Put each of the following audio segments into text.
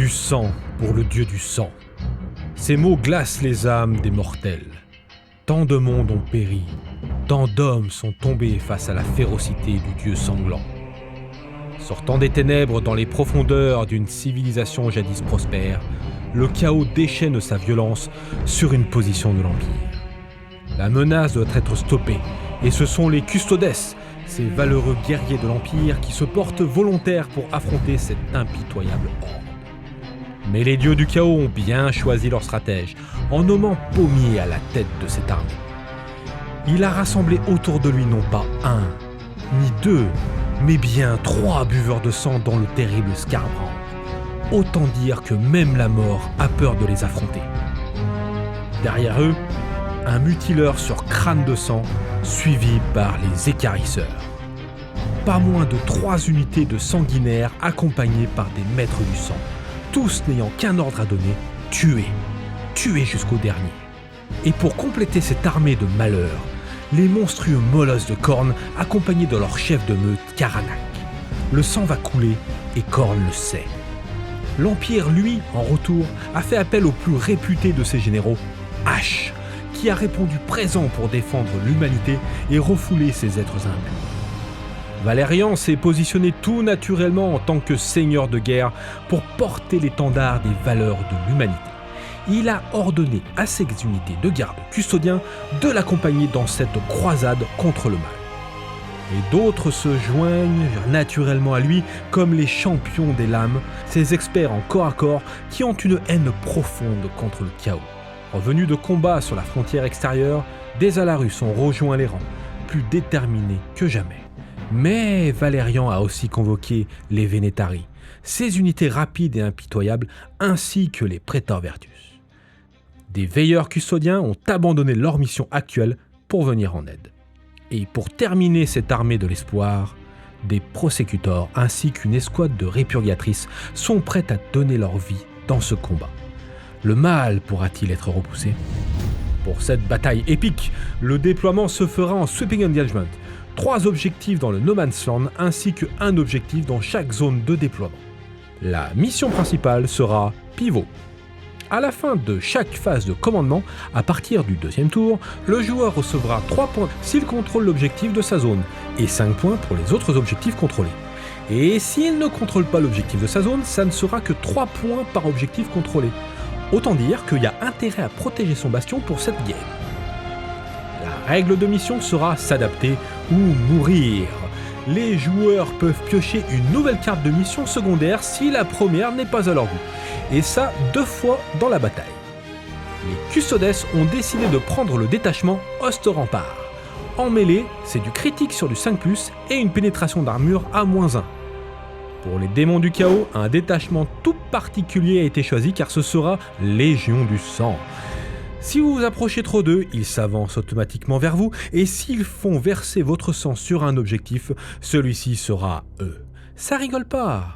Du sang pour le dieu du sang. Ces mots glacent les âmes des mortels. Tant de mondes ont péri, tant d'hommes sont tombés face à la férocité du dieu sanglant. Sortant des ténèbres dans les profondeurs d'une civilisation jadis prospère, le chaos déchaîne sa violence sur une position de l'Empire. La menace doit être stoppée, et ce sont les Custodes, ces valeureux guerriers de l'Empire qui se portent volontaires pour affronter cette impitoyable horde. Mais les dieux du chaos ont bien choisi leur stratège, en nommant Pommier à la tête de cette armée. Il a rassemblé autour de lui non pas un, ni deux, mais bien 3 buveurs de sang dans le terrible Skarbrand. Autant dire que même la mort a peur de les affronter. Derrière eux, un mutileur sur crâne de sang, suivi par les écarisseurs. Pas moins de 3 unités de sanguinaires accompagnées par des maîtres du sang, tous n'ayant qu'un ordre à donner, tuer jusqu'au dernier. Et pour compléter cette armée de malheurs, les monstrueux molosses de Khorne accompagnés de leur chef de meute, Karanak. Le sang va couler et Khorne le sait. L'Empire, lui, en retour, a fait appel au plus réputé de ses généraux, Ash, qui a répondu présent pour défendre l'humanité et refouler ces êtres impurs. Valérian s'est positionné tout naturellement en tant que seigneur de guerre pour porter l'étendard des valeurs de l'humanité. Il a ordonné à ses unités de garde custodiens de l'accompagner dans cette croisade contre le mal. Et d'autres se joignent naturellement à lui comme les champions des lames, ces experts en corps à corps qui ont une haine profonde contre le chaos. Revenus de combat sur la frontière extérieure, des Alarus ont rejoint les rangs, plus déterminés que jamais. Mais Valérian a aussi convoqué les Venetari, ces unités rapides et impitoyables, ainsi que les Praetors Vertus. Des veilleurs custodiens ont abandonné leur mission actuelle pour venir en aide. Et pour terminer cette armée de l'espoir, des Prosecutors ainsi qu'une escouade de répurgatrices sont prêtes à donner leur vie dans ce combat. Le mal pourra-t-il être repoussé ? Pour cette bataille épique, le déploiement se fera en Sweeping Engagement. 3 objectifs dans le No Man's Land ainsi qu'un objectif dans chaque zone de déploiement. La mission principale sera pivot. À la fin de chaque phase de commandement, à partir du 2e tour, le joueur recevra 3 points s'il contrôle l'objectif de sa zone et 5 points pour les autres objectifs contrôlés. Et s'il ne contrôle pas l'objectif de sa zone, ça ne sera que 3 points par objectif contrôlé. Autant dire qu'il y a intérêt à protéger son bastion pour cette game. La règle de mission sera s'adapter ou mourir. Les joueurs peuvent piocher une nouvelle carte de mission secondaire si la première n'est pas à leur goût. Et ça 2 fois dans la bataille. Les Custodes ont décidé de prendre le détachement Ost-Rempart. En mêlée, c'est du critique sur du 5+, et une pénétration d'armure à -1. Pour les démons du chaos, un détachement tout particulier a été choisi car ce sera Légion du sang. Si vous vous approchez trop d'eux, ils s'avancent automatiquement vers vous, et s'ils font verser votre sang sur un objectif, celui-ci sera eux. Ça rigole pas.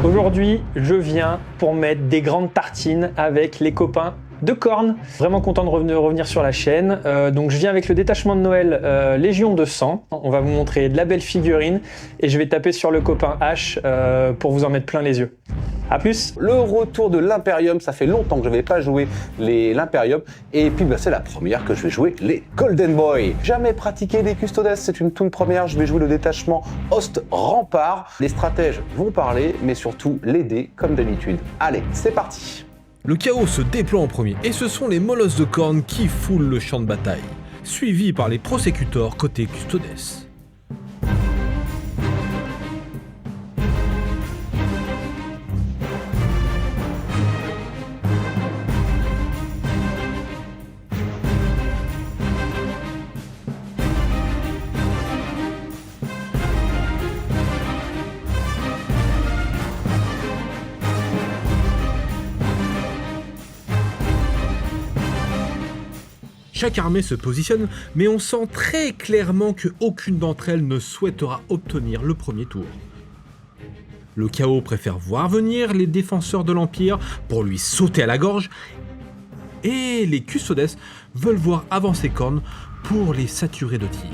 Aujourd'hui, je viens pour mettre des grandes tartines avec les copains de Khorne. Vraiment content de revenir sur la chaîne. Donc je viens avec le détachement de Noël Légion de sang. On va vous montrer de la belle figurine et je vais taper sur le copain H pour vous en mettre plein les yeux. A plus. Le retour de l'Imperium, ça fait longtemps que je n'avais pas joué l'Imperium, et puis c'est la première que je vais jouer les Golden Boy. Jamais pratiqué les Custodes, c'est une toute première, je vais jouer le détachement Ost-Rempart. Les stratèges vont parler, mais surtout les dés comme d'habitude. Allez, c'est parti. Le chaos se déploie en premier, et ce sont les molosses de Khorne qui foulent le champ de bataille, suivis par les Prosecutors côté Custodes. Chaque armée se positionne, mais on sent très clairement qu'aucune d'entre elles ne souhaitera obtenir le premier tour. Le chaos préfère voir venir les défenseurs de l'Empire pour lui sauter à la gorge, et les Custodes veulent voir avancer Khorne pour les saturer de tirs.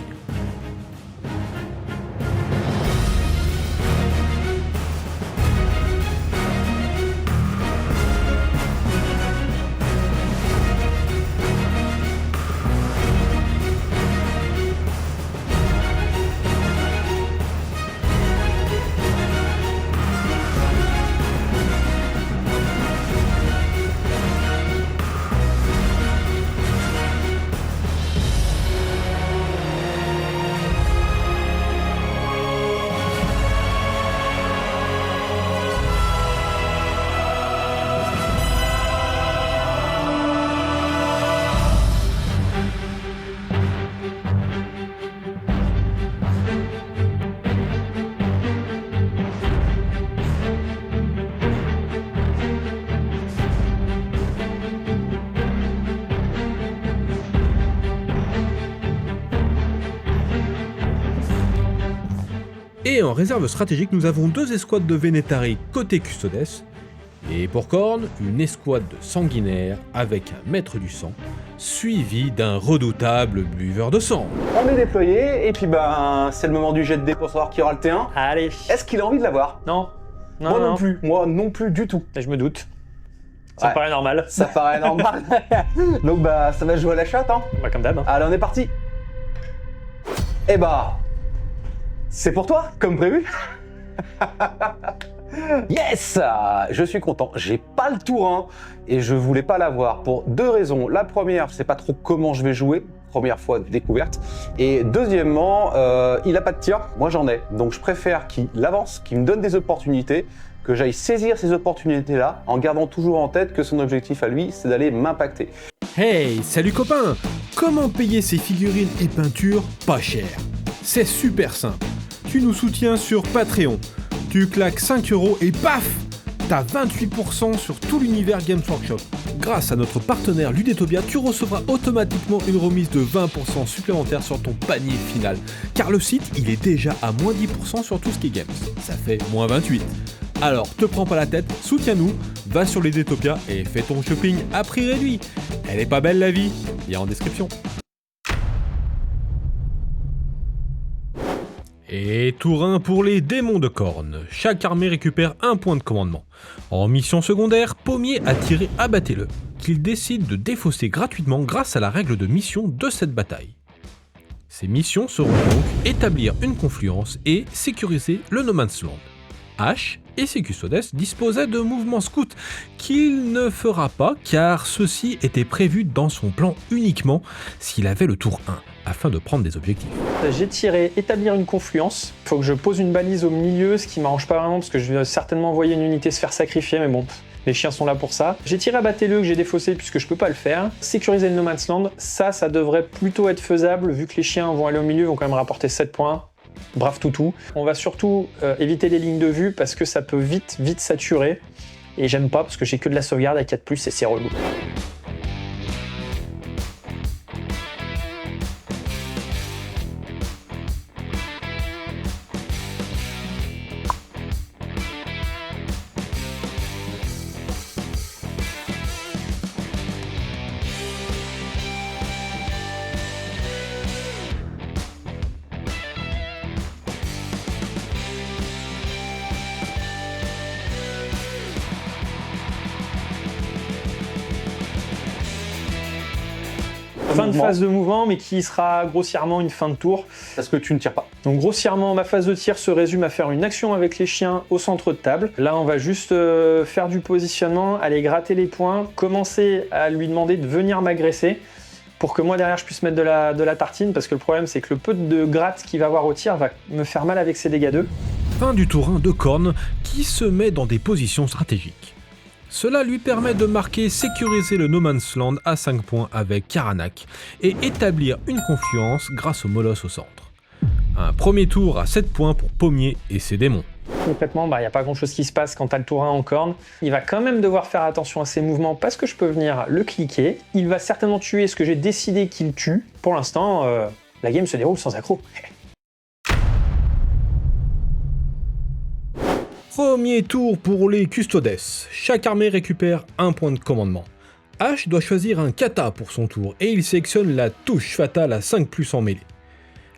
Et en réserve stratégique, nous avons 2 escouades de Vénétari côté Custodes. Et pour Khorne, une escouade de sanguinaires avec un maître du sang, suivi d'un redoutable buveur de sang. On est déployé, et puis c'est le moment du jet de dé pour savoir qui aura le T1. Allez. Est-ce qu'il a envie de l'avoir? Non. Moi non plus, moi non plus du tout. Et je me doute. Ça Ouais. paraît normal. Ça paraît normal. Donc ça va jouer à la chatte, hein. Comme d'hab. Allez, on est parti. Eh c'est pour toi, comme prévu. Yes! Je suis content, j'ai pas le tour 1 et je voulais pas l'avoir pour 2 raisons. La première, je sais pas trop comment je vais jouer, première fois de découverte. Et deuxièmement, il a pas de tir, moi j'en ai. Donc je préfère qu'il avance, qu'il me donne des opportunités, que j'aille saisir ces opportunités-là en gardant toujours en tête que son objectif à lui, c'est d'aller m'impacter. Hey, salut copains! Comment payer ces figurines et peintures pas cher? C'est super simple. Tu nous soutiens sur Patreon. Tu claques 5€ et paf! T'as 28% sur tout l'univers Games Workshop. Grâce à notre partenaire Ludetopia, tu recevras automatiquement une remise de 20% supplémentaire sur ton panier final. Car le site, il est déjà à moins 10% sur tout ce qui est Games. Ça fait moins 28. Alors, te prends pas la tête, soutiens-nous, va sur Ludetopia et fais ton shopping à prix réduit. Elle est pas belle la vie? Lien en description. Et tour 1 pour les démons de Khorne. Chaque armée récupère un point de commandement. En mission secondaire, Pommier a tiré abattez-le, qu'il décide de défausser gratuitement grâce à la règle de mission de cette bataille. Ces missions seront donc établir une confluence et sécuriser le No Man's Land. H et ses custodes disposaient de mouvements scouts qu'il ne fera pas car ceci était prévu dans son plan uniquement s'il avait le tour 1 afin de prendre des objectifs. J'ai tiré établir une confluence. Il faut que je pose une balise au milieu, ce qui m'arrange pas vraiment parce que je vais certainement envoyer une unité se faire sacrifier, mais bon, les chiens sont là pour ça. J'ai tiré abattez-le que j'ai défaussé puisque je peux pas le faire. Sécuriser le No Man's Land, ça devrait plutôt être faisable vu que les chiens vont aller au milieu, vont quand même rapporter 7 points. Brave toutou. On va surtout éviter les lignes de vue parce que ça peut vite saturer. Et j'aime pas parce que j'ai que de la sauvegarde à 4+, et c'est relou. Fin de phase de mouvement, mais qui sera grossièrement une fin de tour. Parce que tu ne tires pas. Donc grossièrement, ma phase de tir se résume à faire une action avec les chiens au centre de table. Là, on va juste faire du positionnement, aller gratter les points, commencer à lui demander de venir m'agresser pour que moi derrière je puisse mettre de la tartine, parce que le problème c'est que le peu de gratte qu'il va avoir au tir va me faire mal avec ses dégâts 2. Fin du tour 1 de Khorne qui se met dans des positions stratégiques. Cela lui permet de marquer sécuriser le No Man's Land à 5 points avec Karanak et établir une confluence grâce au molosse au centre. Un premier tour à 7 points pour Pommier et ses démons. Concrètement, il n'y a pas grand chose qui se passe quand tu as le tour 1 en Khorne. Il va quand même devoir faire attention à ses mouvements parce que je peux venir le cliquer. Il va certainement tuer ce que j'ai décidé qu'il tue. Pour l'instant, la game se déroule sans accroc. Premier tour pour les custodes. Chaque armée récupère un point de commandement. H doit choisir un kata pour son tour et il sélectionne la touche fatale à 5+ en mêlée.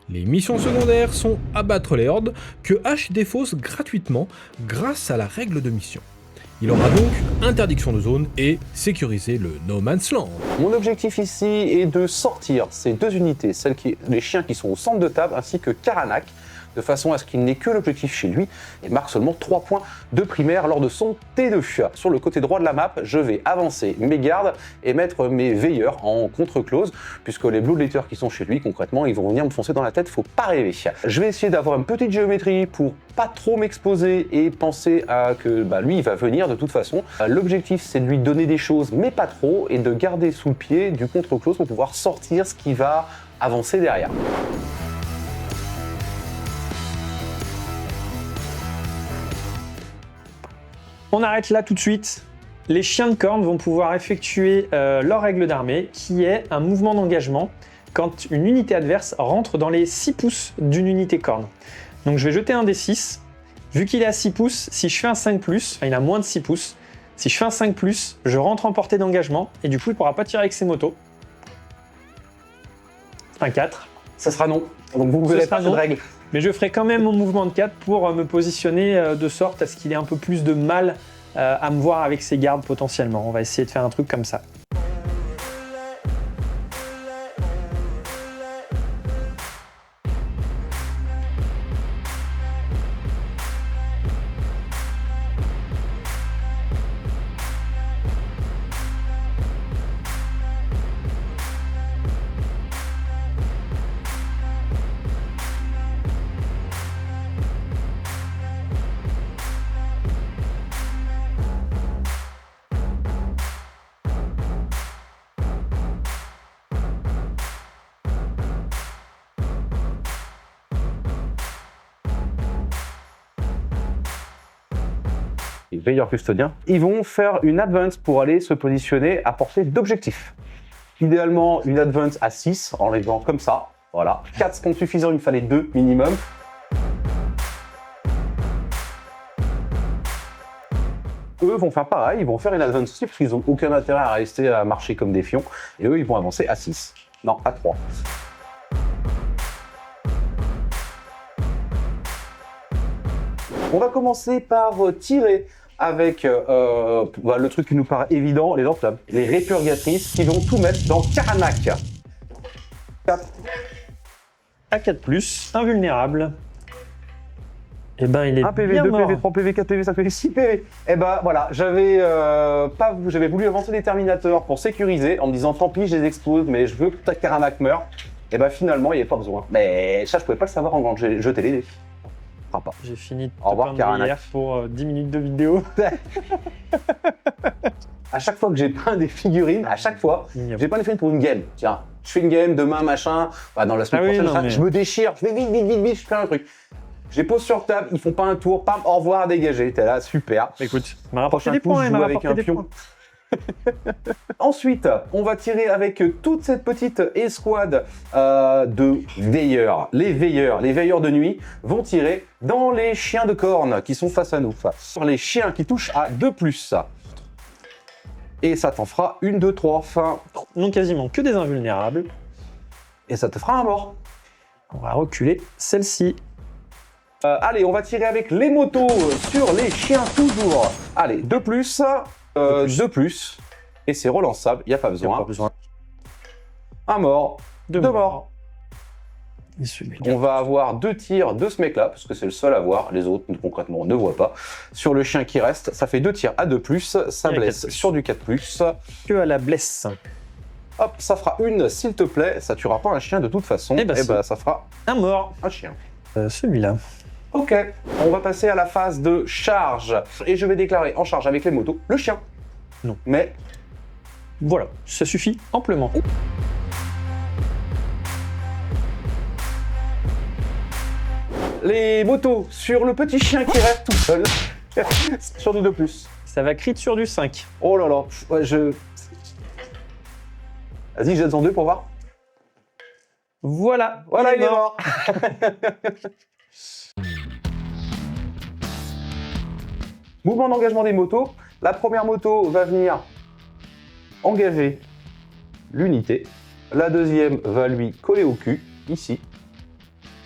Les missions secondaires sont abattre les hordes que H défausse gratuitement grâce à la règle de mission. Il aura donc interdiction de zone et sécuriser le No Man's Land. Mon objectif ici est de sortir ces 2 unités, les chiens qui sont au centre de table ainsi que Karanak, de façon à ce qu'il n'ait que l'objectif chez lui et marque seulement 3 points de primaire lors de son T2. Sur le côté droit de la map, je vais avancer mes gardes et mettre mes veilleurs en contre-close, puisque les Bloodletters qui sont chez lui, concrètement, ils vont venir me foncer dans la tête, faut pas rêver. Je vais essayer d'avoir une petite géométrie pour pas trop m'exposer et penser à que lui, il va venir de toute façon. L'objectif, c'est de lui donner des choses, mais pas trop, et de garder sous le pied du contre-close pour pouvoir sortir ce qui va avancer derrière. On arrête là tout de suite. Les chiens de Khorne vont pouvoir effectuer leur règle d'armée, qui est un mouvement d'engagement quand une unité adverse rentre dans les 6 pouces d'une unité Khorne. Donc je vais jeter un D6. Vu qu'il est à 6 pouces, si je fais un 5+, enfin il a moins de 6 pouces, si je fais un 5+, je rentre en portée d'engagement, et du coup il pourra pas tirer avec ses motos. Un 4. Ça sera non. Donc vous verrez pas cette règle. Mais je ferai quand même mon mouvement de 4 pour me positionner de sorte à ce qu'il ait un peu plus de mal à me voir avec ses gardes potentiellement. On va essayer de faire un truc comme ça. Les veilleurs custodiens, ils vont faire une advance pour aller se positionner à portée d'objectif. Idéalement, une advance à 6, en les faisant comme ça. Voilà. 4 sont suffisants, il me fallait 2 minimum. Eux vont faire pareil, ils vont faire une advance aussi, parce qu'ils n'ont aucun intérêt à rester à marcher comme des fions. Et eux, ils vont avancer à 6. Non, à 3. On va commencer par tirer avec le truc qui nous paraît évident, les lance-flammes. Les répurgatrices qui vont tout mettre dans Karanak. 4. À 4+, invulnérable. Et ben il est 1 PV, bien 2 mort. PV, 3 PV, 4 PV, 5 PV, 6 PV. Et ben voilà, j'avais voulu avancer les Terminators pour sécuriser en me disant tant pis, je les explose, mais je veux que ta Karanak meure. Et ben finalement, il n'y avait pas besoin. Mais ça, je pouvais pas le savoir quand j'ai jeté les dés. Pas. J'ai fini de Au revoir, te peindre Karanak. hier pour 10 minutes de vidéo. À chaque fois que j'ai peint des figurines, à chaque fois, Ignoble. j'ai peint des figurines pour une game. Tiens, je fais une game demain, machin, dans la semaine Ah oui, prochaine, non, ça, mais- je me déchire, je fais vite, je fais un truc. Je les pose sur table, ils font pas un tour, pam, au revoir, dégagé. T'es là, super. Écoute, il m'a rapporté Prochain des coup, points, je il m'a joue avec rapporté un des pion. points. Ensuite, on va tirer avec toute cette petite escouade de veilleurs. Les veilleurs de nuit vont tirer dans les chiens de corne qui sont face à nous. Sur les chiens qui touchent à 2+. Et ça t'en fera 1, 2, 3, fin. Non, quasiment que des invulnérables. Et ça te fera un mort. On va reculer celle-ci. Allez, on va tirer avec les motos sur les chiens toujours. Allez, 2+, 2+. Et c'est relançable, il n'y a pas besoin. Un mort, Deux deux morts. Et celui-là. On va avoir 2 tirs de ce mec-là, parce que c'est le seul à voir. Les autres, concrètement, ne voient pas. Sur le chien qui reste, ça fait 2 tirs à 2+. Ça Et à blesse 4+. sur du 4+. Que à la blesse. Hop, ça fera une, s'il te plaît. Ça tuera pas un chien de toute façon. Eh ben, ça fera Un mort. un chien. Celui-là. Ok, on va passer à la phase de charge. Et je vais déclarer en charge avec les motos le chien. Non. Mais Voilà, ça suffit amplement. les motos sur le petit chien qui reste tout seul. Sur du 2+. Ça va crit sur du 5. Oh là là, ouais, Vas-y, jette-en 2 pour voir. Voilà, Voilà, il est mort. Mouvement d'engagement des motos. La première moto va venir engager l'unité. La deuxième va lui coller au cul, ici.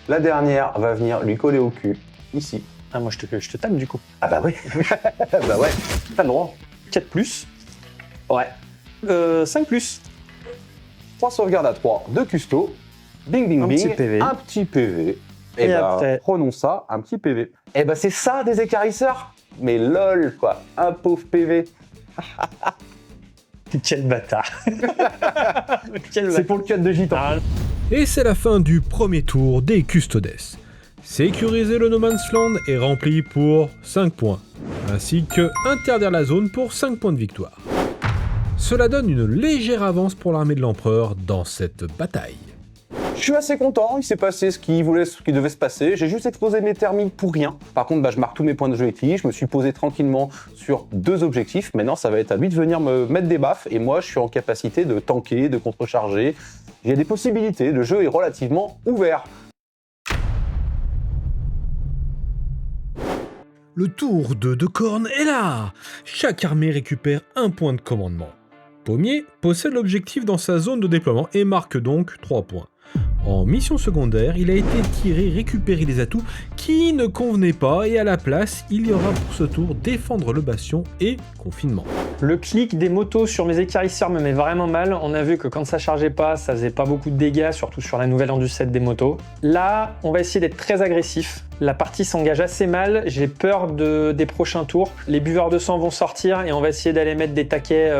La dernière va venir lui coller au cul, ici. Ah, moi je te tape du coup. Ah bah oui. Bah ouais, t'as le droit. 4+. Ouais. 5+. 3 sauvegardes à 3 de custo. Bing, bing, Un bing. petit PV. Un petit PV. Et bah, après- prenons ça, un petit PV. Et bah c'est ça des écarisseurs. Mais lol, quoi. Un pauvre PV. Quel bâtard. Quel C'est pour le 4 de gitan. Ah, Et c'est la fin du premier tour des Custodes. Sécuriser le No Man's Land est rempli pour 5 points, ainsi que interdire la zone pour 5 points de victoire. Cela donne une légère avance pour l'armée de l'Empereur dans cette bataille. Je suis assez content, il s'est passé ce qui devait se passer. J'ai juste explosé mes thermiques pour rien. Par contre, je marque tous mes points de jeu étis. Je me suis posé tranquillement sur 2 objectifs. Maintenant, ça va être à lui de venir me mettre des baffes. Et moi, je suis en capacité de tanker, de contrecharger. Il y a des possibilités. Le jeu est relativement ouvert. Le tour de Khorne est là. Chaque armée récupère un point de commandement. Pommier possède l'objectif dans sa zone de déploiement et marque donc 3 points. En mission secondaire, il a été tiré récupérer les atouts qui ne convenaient pas et à la place, il y aura pour ce tour défendre le bastion et confinement. Le clic des motos sur mes équarrisseurs me met vraiment mal. On a vu que quand ça chargeait pas, ça faisait pas beaucoup de dégâts, surtout sur la nouvelle Enducette des motos. Là, on va essayer d'être très agressif. La partie s'engage assez mal, j'ai peur des prochains tours. Les buveurs de sang vont sortir et on va essayer d'aller mettre des taquets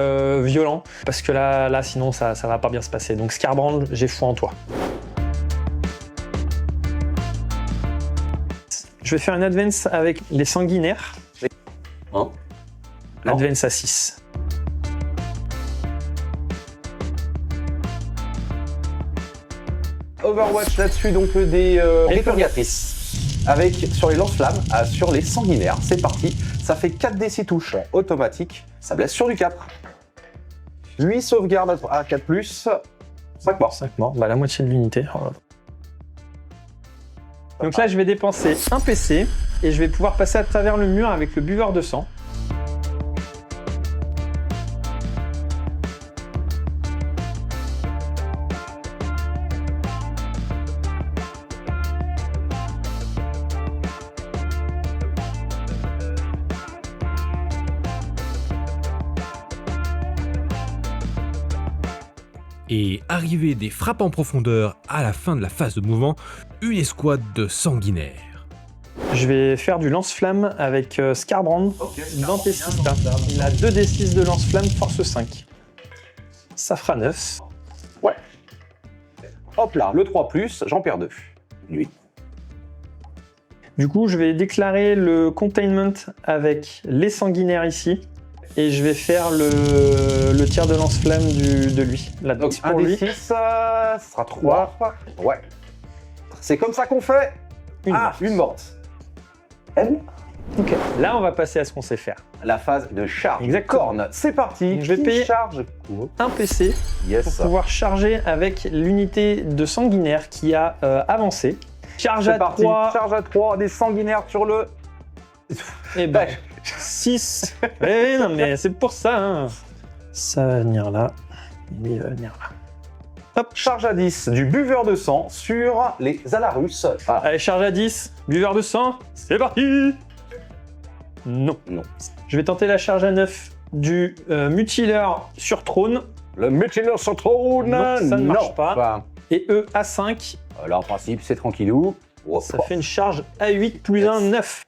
violents. Parce que là sinon ça va pas bien se passer. Donc Skarbrand, j'ai foi en toi. Je vais faire une advance avec les sanguinaires. Hein? Advance à 6. Overwatch là-dessus, donc des répurgatrices. Avec sur les lance-flammes, sur les sanguinaires. C'est parti. Ça fait 4d6 touches automatiques. Ça blesse sur du 4. 8 sauvegardes à 4+. 5 morts. 5 morts, bah la moitié de l'unité. Oh là là. Donc là, je vais dépenser un PC et je vais pouvoir passer à travers le mur avec le buveur de sang. Et arrivée des frappes en profondeur à la fin de la phase de mouvement, une escouade de sanguinaires. Je vais faire du lance-flamme avec Skarbrand dans tes 6. Il a 2d6 de lance-flamme, force 5. Ça fera 9. Ouais. Hop là, le 3+, j'en perds 2. Lui. Du coup, je vais déclarer le containment avec les sanguinaires ici. Et je vais faire le tir de lance-flamme de lui. Là, Donc pour lui. 1d6, ça sera 3. Ouais. C'est comme ça qu'on fait. Une morte. Elle. Ok. Là, on va passer à ce qu'on sait faire. La phase de charge. Exactement. Corne, c'est parti. Je vais payer charge. un PC Yes. pour pouvoir charger avec l'unité de sanguinaire qui a avancé. Charge à 3. Charge à 3, des sanguinaires sur le. Et ben, 6. Eh non, mais c'est pour ça. Hein. Ça va venir là. Il va venir là. Hop, charge à 10 du buveur de sang sur les Alarus. Voilà. Allez, charge à 10. Buveur de sang. C'est parti. Non. Je vais tenter la charge à 9 du mutileur sur trône. Le mutileur sur trône. Non, ça ne marche pas. Enfin, Et eux à 5. là, en principe, c'est tranquillou. Ça fait une charge à 8 plus 1, 9.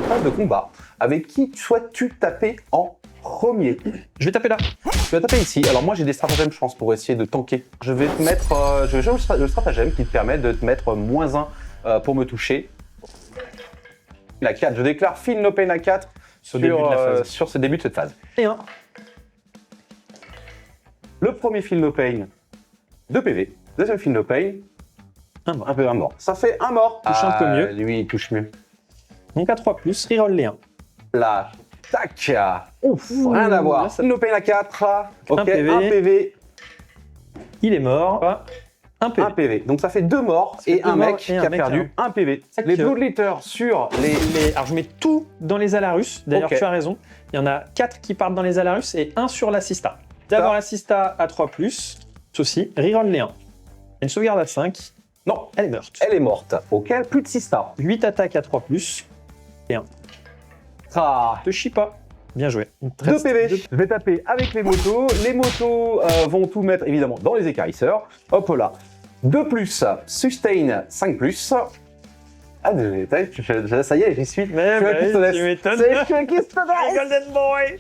Phase de combat. Avec qui souhaites-tu taper en premier? Je vais taper là. Tu vas taper ici. Alors moi j'ai des stratagèmes, je pense, pour essayer de tanker. Je vais te mettre, je vais jouer le stratagème qui te permet de te mettre -1 pour me toucher. La 4, je déclare Feel No Pain à 4 sur ce début de cette phase. Et 1. Le premier Feel No Pain, 2 PV. Deuxième Feel No Pain, Un mort. un peu un mort. Ça fait un mort. Touche un peu mieux. Lui, il touche mieux. Donc à 3+, reroll les 1. Là, tac. Ouf, rien à voir. Là, ça- Feel No Pain à 4. Ok, un PV. PV. Il est mort. Un PV. Un PV. Donc ça fait 2 morts fait et deux un morts mec et un qui a mec, perdu un PV. C'est Les que- Bloodletters sur les... Alors je mets tout dans les Alarus. D'ailleurs, Ok. tu as raison. Il y en a 4 qui partent dans les Alarus et 1 sur l'assista. D'abord l'assista à 3+, ceci, reroll les 1. Une sauvegarde à 5, Non, elle est morte. elle est morte. Ok, plus de 6 stars. 8 attaques à 3+, Ah, te chie pas. Bien joué. 2 PV. Je vais taper avec les motos. Les motos vont tout mettre évidemment dans les écarisseurs. Hop là. 2+, sustain 5+. Ah, ça y est, j'y suis. Mais Je suis un custodes. tu m'étonnes. Je suis un custodes. Golden Boy.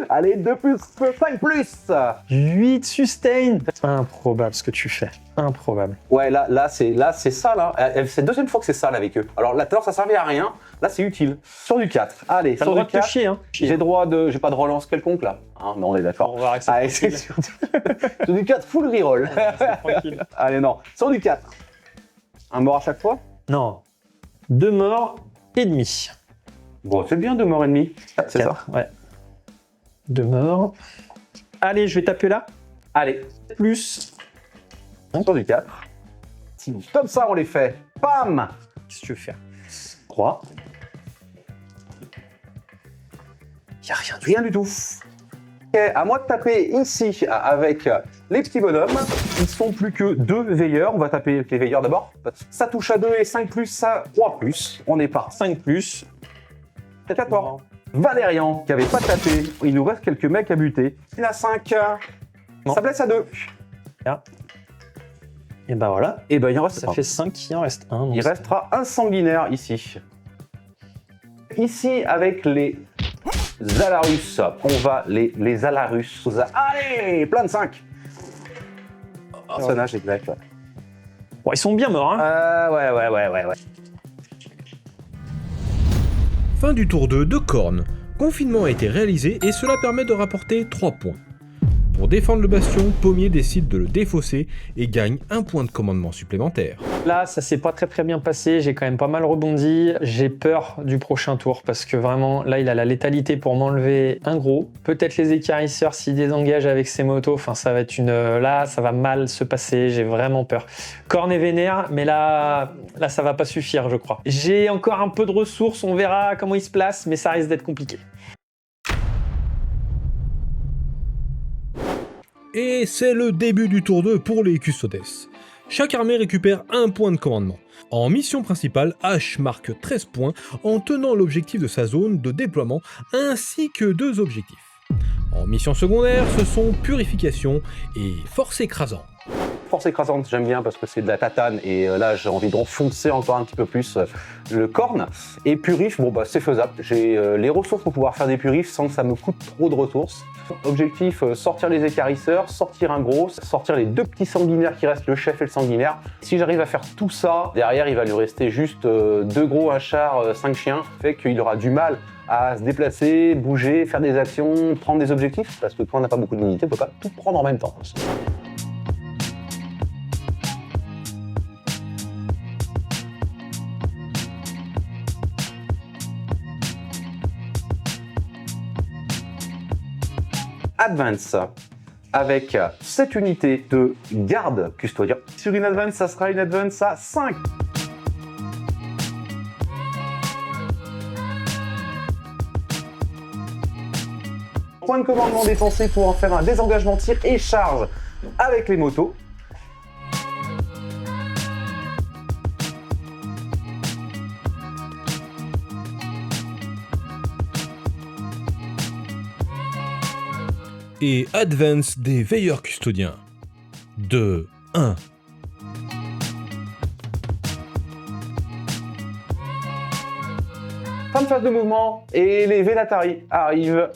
Allez, 2+, 5+. 8 sustain. Improbable ce que tu fais. Improbable. Ouais, là c'est ça, là. C'est la deuxième fois que c'est ça, là, avec eux. Alors, là, tout à l'heure, ça servait à rien. Là, c'est utile. Sur du 4. Allez, T'as le sur droit du de te 4. chier, hein. J'ai pas de relance quelconque, là. Hein, non, on est d'accord. On va arrêter ça. Allez, c'est sur du 4, full reroll. Tranquille. Allez, non. Sur du 4. Un mort à chaque fois? Non. 2 morts et demi. Bon, c'est bien 2 morts et demi. C'est ça. 4, ouais. 2 morts. Allez, je vais taper là. Allez, Plus. sur du 4. Comme ça, on les fait. Bam! Qu'est-ce que tu veux faire? 3. Y a rien du Rien du tout. Ok, à moi de taper ici avec les petits bonhommes. Ils sont plus que 2 veilleurs. On va taper les veilleurs d'abord. Ça touche à 2 et 5 plus, ça 3 plus. On est par 5 plus. 14. Valérian qui avait pas tapé. Il nous reste quelques mecs à buter. Il a 5. Non. Ça blesse à 2. Et ben voilà. Et ben il en reste Ça un. fait 5, il en reste 1. Il restera un sanguinaire ici. Ici, avec les Alarus, on va les Alarus. Allez, plein de 5. Personnage exact. Ouais. Bon, ils sont bien morts, hein. Ouais. Fin du tour 2 de Khorne. Confinement a été réalisé et cela permet de rapporter 3 points. Pour défendre le bastion, Pommier décide de le défausser et gagne un point de commandement supplémentaire. Là, ça s'est pas très bien passé, j'ai quand même pas mal rebondi. J'ai peur du prochain tour parce que vraiment, là, il a la létalité pour m'enlever un gros. Peut-être les écarisseurs s'il désengage avec ses motos, enfin, ça va être une... Là, ça va mal se passer, j'ai vraiment peur. Khorne est vénère, mais là, ça va pas suffire, je crois. J'ai encore un peu de ressources, on verra comment il se place, mais ça risque d'être compliqué. Et c'est le début du tour 2 pour les Custodes. Chaque armée récupère un point de commandement. En mission principale, H marque 13 points en tenant l'objectif de sa zone de déploiement ainsi que 2 objectifs. En mission secondaire, ce sont Purification et Force écrasante. Force écrasante, j'aime bien parce que c'est de la tatane et là j'ai envie d'enfoncer encore un petit peu plus le Khorne. Et Purif, bon bah c'est faisable. J'ai les ressources pour pouvoir faire des purifs sans que ça me coûte trop de ressources. Objectif, sortir les écarisseurs, sortir un gros, sortir les 2 petits sanguinaires qui restent, le chef et le sanguinaire. Si j'arrive à faire tout ça, derrière il va lui rester juste 2 gros, un char, 5 chiens. Fait qu'il aura du mal à se déplacer, bouger, faire des actions, prendre des objectifs. Parce que quand on n'a pas beaucoup d'unités, on peut pas tout prendre en même temps. Advance avec cette unité de garde custodien. Sur une advance, ça sera une advance à 5. Point de commandement dépensé pour en faire un désengagement tir et charge avec les motos. Et Advance des veilleurs custodiens. 2, 1. Fin de phase de mouvement et les Venatari arrivent.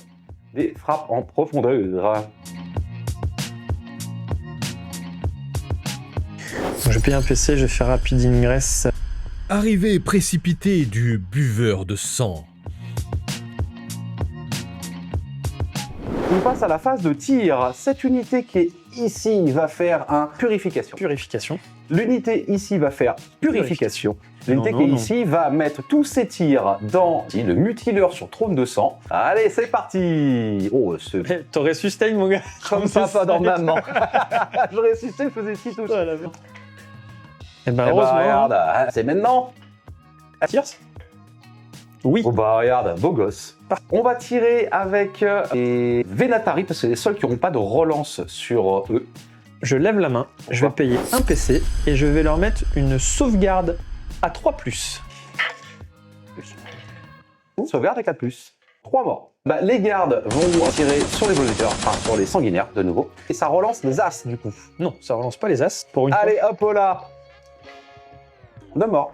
Des frappes en profondeur. Je vais payer un PC, je vais faire rapide ingress. Arrivée précipitée du buveur de sang. On passe à la phase de tir. Cette unité qui est ici va faire un purification. Purification. L'unité ici va faire purification. L'unité Non, qui est non. ici va mettre tous ses tirs dans le mutileur sur trône de sang. Allez, c'est parti. Oh, ce... T'aurais sustain, mon gars. Comme papa dans maman. J'aurais su, il faisait 6 touches. Et ben Eh heureusement. bah, regarde, c'est maintenant. Tierce. Oui. Oh bah regarde, beau gosse. On va tirer avec les Venatari parce que c'est les seuls qui n'auront pas de relance sur eux. Je lève la main, je vais payer un PC et je vais leur mettre une sauvegarde à 3+. Sauvegarde à 4+. 3 morts. Bah, les gardes vont tirer sur les voleurs, enfin sur les sanguinaires de nouveau. Et ça relance les as du coup. Non, ça relance pas les as pour une Allez hop là. 2 morts.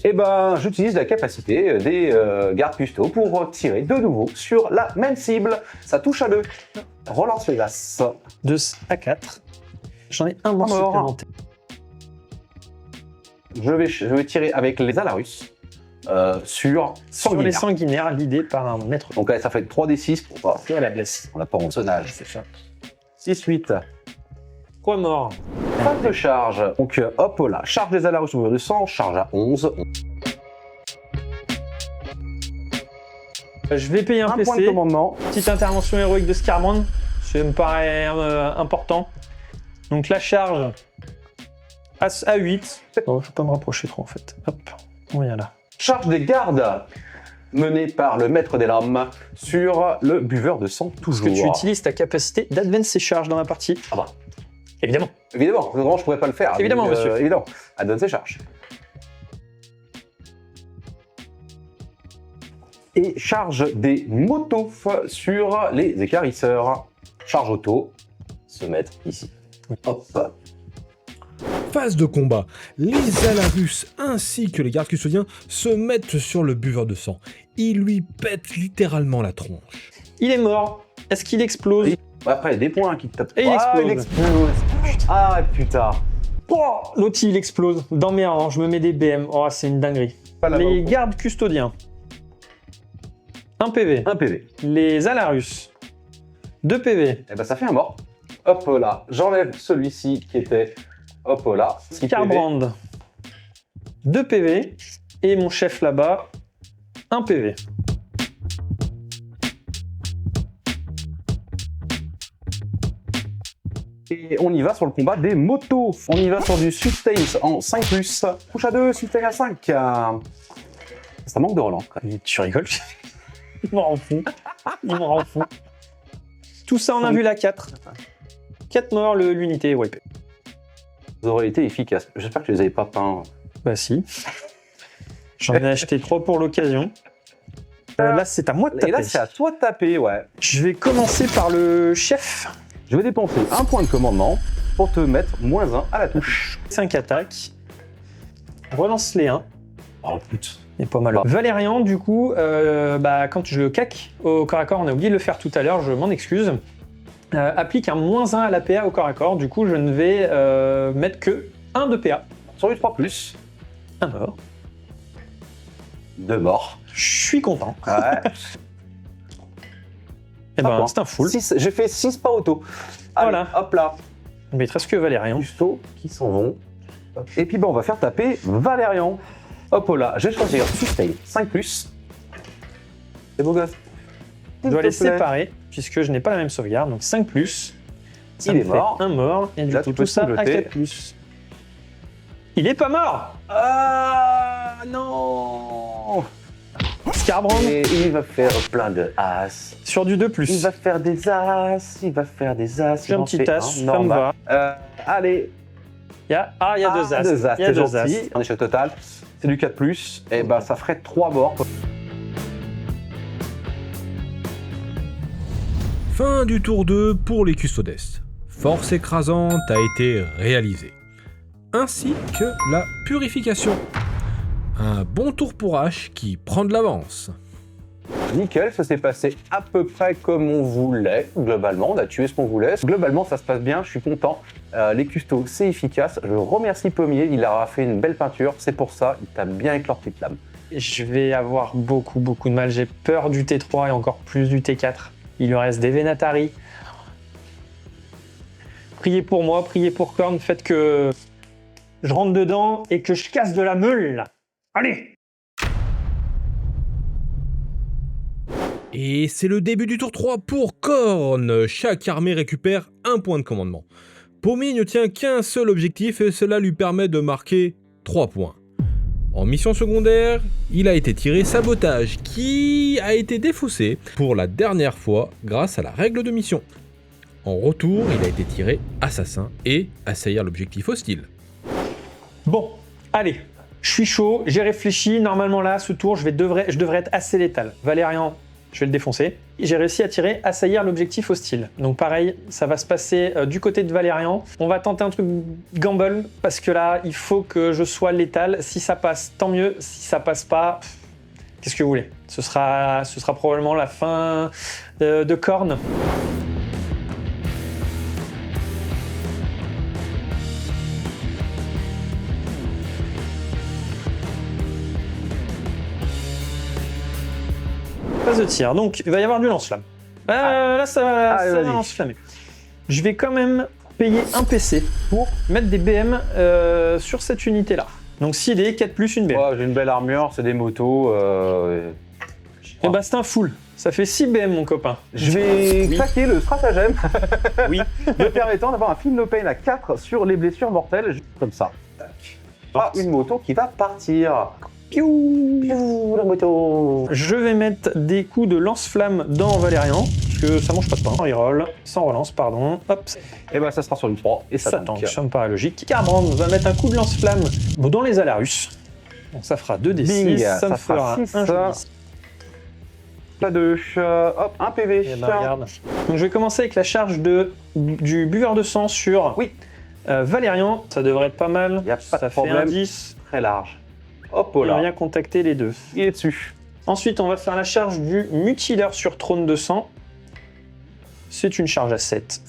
Et ben j'utilise la capacité des gardes custo pour tirer de nouveau sur la même cible. Ça touche à 2. Relance les as. fois. 2 à 4. J'en ai un mort Un mort. supplémentaire. Je vais tirer avec les Alarus sur Sur les sanguinaires. sanguinaires, l'idée par un maître. Donc ça fait 3d6 pour pas. Et à la blesse. On n'a pas en sonnage. C'est ça. 6-8. 3 morts. Phase de charge. Donc hop là. Charge des Alarus au de 100. Charge à 11. Je vais payer un Un point de PC. commandement. Petite intervention héroïque de Scarbrand. Ça me paraît important. Donc la charge À 8. Oh, je vais pas me rapprocher trop en fait. Hop, on vient là. Charge des gardes menée par le maître des lames sur le buveur de sang, Est-ce toujours. que tu utilises ta capacité d'advance et charge dans la partie? Ah bah, Évidemment. évidemment, vraiment, je pourrais pas le faire. Évidemment, mais, monsieur. Évidemment, advance et charge. Et charge des motos sur les écarisseurs. Charge auto, se mettre ici. Hop. Phase de combat, les Alarus ainsi que les gardes custodiens se mettent sur le buveur de sang. Ils lui pètent littéralement la tronche. Il est mort. Est-ce qu'il explose? Oui. Après, il y a des points qui te tapent. Et il explose. Il explose. Ah putain. Oh, l'autre il explose. Dans mes rangs, je me mets des BM. Oh, c'est une dinguerie. Pas la Les main. gardes custodiens. 1 PV. 1 PV. Les Alarus. 2 PV. Et ben ça fait un mort. Hop là, j'enlève celui-ci qui était. Hop là. 6 PV. Carbrand. 2 PV. Et mon chef là-bas. 1 PV. Et on y va sur le combat des motos. On y va sur du sustain en 5+. Couche à 2, sustain à 5. Ça manque de relance. Mais tu rigoles? Il m'en rend fou. Il m'en rend fou. Tout ça, on a vu la 4. 4 morts, l'unité est wipée. Vous aurez été efficaces. J'espère que tu les avais pas peints. Bah si. J'en ai acheté 3 pour l'occasion. Là, c'est à moi de Et taper. là, c'est à toi de taper, ouais. Je vais commencer par le chef. Je vais dépenser un point de commandement pour te mettre -1 à la touche. 5 attaques. Relance les 1. Oh putain. Et pas mal. Bah. Valérian, du coup, quand je caque au corps à corps, on a oublié de le faire tout à l'heure, je m'en excuse. Applique un -1 à la PA au corps à corps. Du coup, je ne vais mettre que 1 de PA. Sur du 3+. 1 mort. 2 morts. Je suis content. Ouais. Et ben, point. c'est un full. J'ai fait 6 pas auto. Allez, Voilà. hop là. Mais il te reste que Valérian. Custos qui s'en vont. Et puis on va faire taper Valérian. Hop là, je vais choisir Sustain 5+. C'est beau gosse. Je dois les séparer, puisque je n'ai pas la même sauvegarde. Donc 5+. Ça Il me est fait mort. un mort. Et du Là, coup, tu peux tout ça tout à jeter. 4+. Il est pas mort. Ah non. Scarbrand Et il va faire plein de as. sur du 2+. Il va faire des as. Il va faire des as. J'ai un petit as, ça me va. Allez. Il y a 2 as. 2 as, Il y a c'est 2 gentil. as. En échec total, c'est du 4+. Et ben ça ferait 3 morts. Fin du tour 2 pour les custodes. Force écrasante a été réalisée. Ainsi que la purification. Un bon tour pour H qui prend de l'avance. Nickel, ça s'est passé à peu près comme on voulait. Globalement, on a tué ce qu'on voulait. Globalement, ça se passe bien, je suis content. Les custos, c'est efficace. Je remercie Pommier, il aura fait une belle peinture. C'est pour ça, il t'a bien éclorté de lame. Je vais avoir beaucoup de mal. J'ai peur du T3 et encore plus du T4. Il lui reste des Venatari. Priez pour moi, priez pour Korn. Faites que je rentre dedans et que je casse de la meule. Allez! Et c'est le début du tour 3 pour Korn. Chaque armée récupère un point de commandement. Pommier ne tient qu'un seul objectif et cela lui permet de marquer 3 points. En mission secondaire, il a été tiré sabotage qui a été défaussé pour la dernière fois grâce à la règle de mission. En retour, il a été tiré assassin et assaillir l'objectif hostile. Bon, allez. Je suis chaud, j'ai réfléchi. Normalement là, ce tour, je devrais être assez létal. Valérian, je vais le défoncer. J'ai réussi à tirer assaillir l'objectif hostile. Donc pareil, ça va se passer du côté de Valérian. On va tenter un truc gamble, parce que là, il faut que je sois létal. Si ça passe, tant mieux. Si ça passe pas, qu'est-ce que vous voulez? Ce sera probablement la fin de Korn. Phase de tir. Donc, il va y avoir du lance-flamme. Là, ça va, Allez, ça va vas-y. lance-flammer. Je vais quand même payer un PC pour mettre des BM sur cette unité-là. Donc, s'il est 4+, une BM. Ouais, j'ai une belle armure, c'est des motos. Et bah, c'est un full. Ça fait 6 BM, mon copain. Je vais Oui. claquer le stratagème Oui. me permettant d'avoir un film no pain à 4 sur les blessures mortelles, juste comme ça. Ah, une moto qui va partir. Piou, piou, la moto. Je vais mettre des coups de lance-flamme dans Valérian, parce que ça mange pas de pain. Reroll, sans relance, pardon. Hop, Et ben ça sera sur une 3 et ça tank, ça me paraît logique. Carbrand va mettre un coup de lance-flamme dans les Alarus. Donc ça fera 2d6, Bing, ça me ça fera fera 6, un joli. Pas de hop, un PV. Eh ben, regarde. Donc je vais commencer avec la charge du buveur de sang sur Valérian. Ça devrait être pas mal. Y a pas de ça problème. fait un 10. Très large. Hop On là. va bien contacter les deux. Il est dessus. Ensuite, on va faire la charge du mutileur sur trône de sang. C'est une charge à 7.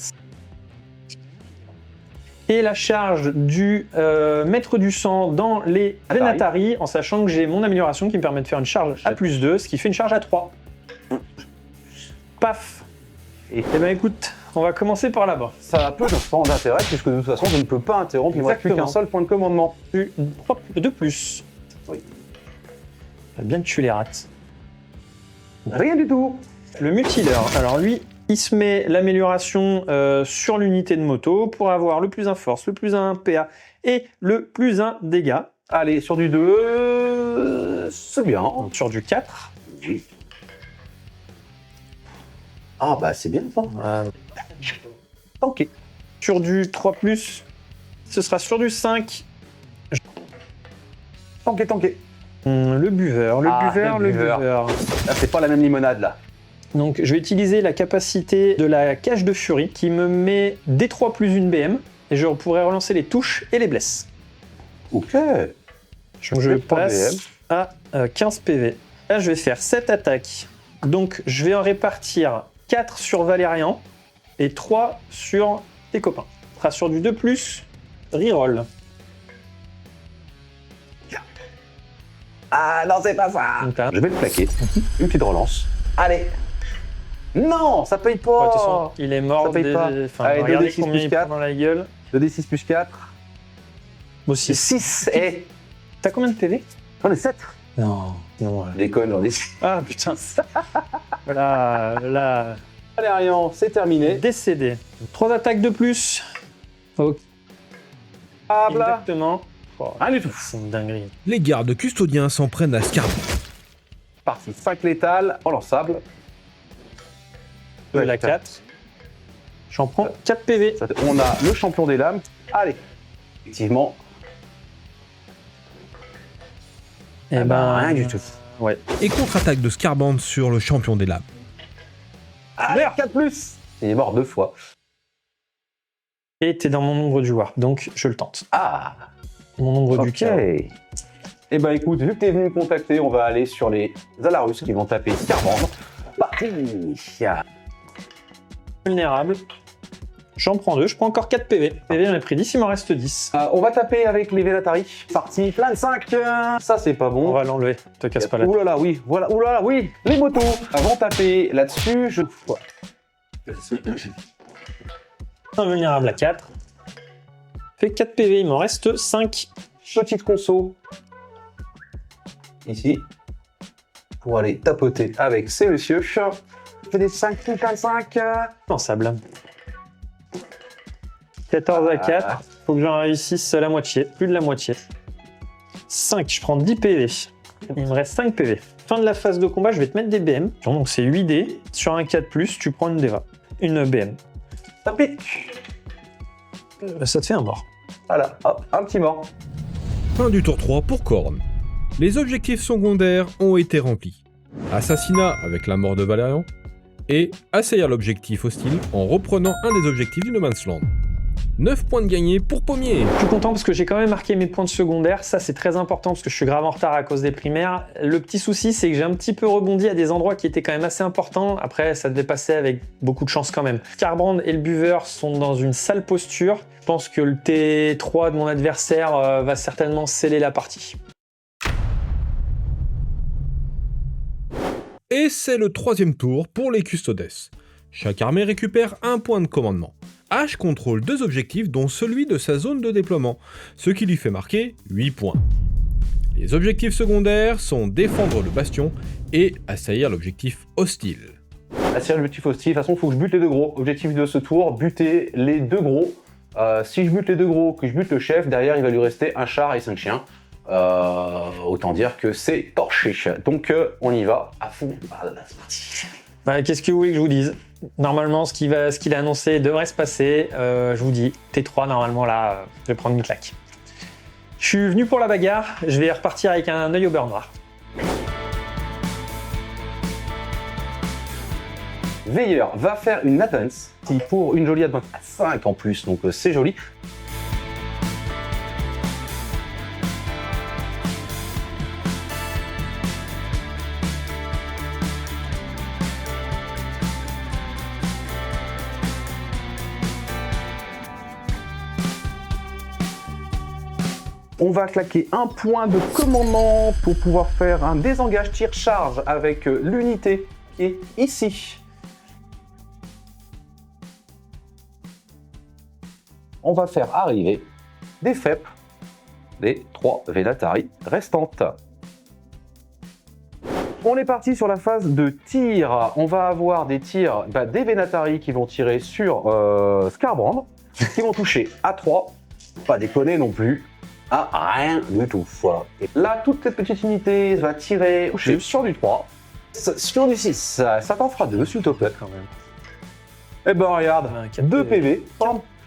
Et la charge du maître du sang dans les Venatari, en sachant que j'ai mon amélioration qui me permet de faire une charge à plus 2, ce qui fait une charge à 3. Paf. Et ben écoute, on va commencer par là-bas. Ça a peu d'intérêt puisque de toute façon je ne peux pas interrompre. Il ne me reste plus qu'un seul point de commandement. De plus. Oui. Faut bien que tu les rates. Rien du tout. Le mutileur, alors lui, il se met l'amélioration sur l'unité de moto pour avoir le plus 1 force, le plus 1 PA et le plus 1 dégâts. Allez, sur du 2, c'est bien. Donc sur du 4. Oui. Ah bah c'est bien ça. Ok. Sur du 3+, ce sera sur du 5. Tanké. Le buveur. Là c'est pas la même limonade là. Donc je vais utiliser la capacité de la cage de furie qui me met D3 plus une BM et je pourrai relancer les touches et les blesses. Ok. Donc je passe à 15 PV. Là je vais faire 7 attaques. Donc je vais en répartir 4 sur Valérian et 3 sur tes copains. Ce sera sur du 2+, reroll. Ah non, c'est pas ça. Donc, là, Je vais le plaquer. Une petite relance. Allez. Non, ça paye pas. de toute façon, il est mort. Ça paye pas. Enfin, Allez, regardez 2d6 combien plus il 4. prend dans la gueule. 2d6 plus 4. Bon, 6. 6. Et T'as combien de PV? on est 7. Non. Déconne, on est 6. Ah putain. Là. Valérian, c'est terminé. Décédé. 3 attaques de plus. Ok. Ah là. Exactement. Oh, Rien du tout. c'est une dinguerie. Les gardes custodiens s'en prennent à Scarbrand. Parti 5 létales, relançable. De la 4. J'en prends 4 PV. On a le champion des lames. Allez. Effectivement. Et ben rien du tout. Ouais. Et contre-attaque de Scarbrand sur le champion des lames. Allez, 4+. Il est mort 2 fois. Et t'es dans mon nombre du war, donc je le tente. Ah. Mon nombre du chaos. Eh ben écoute, vu que t'es venu me contacter, on va aller sur les Alarus qui vont taper Scarbrand. Parti. Vulnérable. J'en prends 2, je prends encore 4 PV. PV, j'en ai pris 10, il m'en reste 10. On va taper avec les Venatari. Parti, plein de 5. Ça, c'est pas bon. On va l'enlever, te casse pas la tête. Ouh là là, oui, voilà, ouh là là, oui, les motos. Avant de taper là-dessus, je... Invulnérable à 4. Fait 4 PV, il m'en reste 5. Petite conso. Ici. Pour aller tapoter avec ces messieurs. Je fais des 5, plein de 5. Pensable. 14 à 4. Faut que j'en réussisse la moitié, plus de la moitié. 5, je prends 10 PV. Il me reste 5 PV. Fin de la phase de combat, je vais te mettre des BM. Donc c'est 8 dés. Sur un 4+, tu prends une DEVA. Une BM. Ça pique. Ça te fait un mort. Voilà, hop, un petit mort. Fin du tour 3 pour Khorne. Les objectifs secondaires ont été remplis. Assassinat avec la mort de Valérian et assaillir l'objectif hostile en reprenant un des objectifs du No Man's Land. 9 points de gagnés pour Pommier. Je suis content parce que j'ai quand même marqué mes points de secondaire. Ça, c'est très important parce que je suis grave en retard à cause des primaires. Le petit souci, c'est que j'ai un petit peu rebondi à des endroits qui étaient quand même assez importants. Après, ça devait passer avec beaucoup de chance quand même. Scarbrand et le buveur sont dans une sale posture. Je pense que le T3 de mon adversaire va certainement sceller la partie. Et c'est le 3e tour pour les Custodes. Chaque armée récupère un point de commandement. H contrôle 2 objectifs dont celui de sa zone de déploiement, ce qui lui fait marquer 8 points. Les objectifs secondaires sont défendre le bastion et assaillir l'objectif hostile. Assaillir l'objectif hostile, de toute façon, il faut que je bute les 2 gros. Objectif de ce tour, buter les 2 gros Si je bute les deux gros, que je bute le chef, derrière il va lui rester un char et 5 chiens. Autant dire que c'est torché. Donc on y va à fond. C'est parti. Bah, qu'est-ce que vous voulez que je vous dise? Normalement, ce qu'il a annoncé devrait se passer. Je vous dis, T3, normalement, là, je vais prendre une claque. Je suis venu pour la bagarre. Je vais repartir avec un œil au beurre noir. Veilleur va faire une advance pour une jolie advance à 5 en plus, donc c'est joli. On va claquer un point de commandement pour pouvoir faire un désengage tir-charge avec l'unité qui est ici. On va faire arriver des FEP, les 3 Venatari restantes. On est parti sur la phase de tir. On va avoir des tirs, des Venatari qui vont tirer sur Skarbrand, qui vont toucher à 3, pas déconner non plus, à rien du tout. Voilà. Et là, toute cette petite unité va tirer sur du 3, sur du 6, ça t'en fera 2, s'il te plaît. Quand même. Et ben regarde, 2 PV.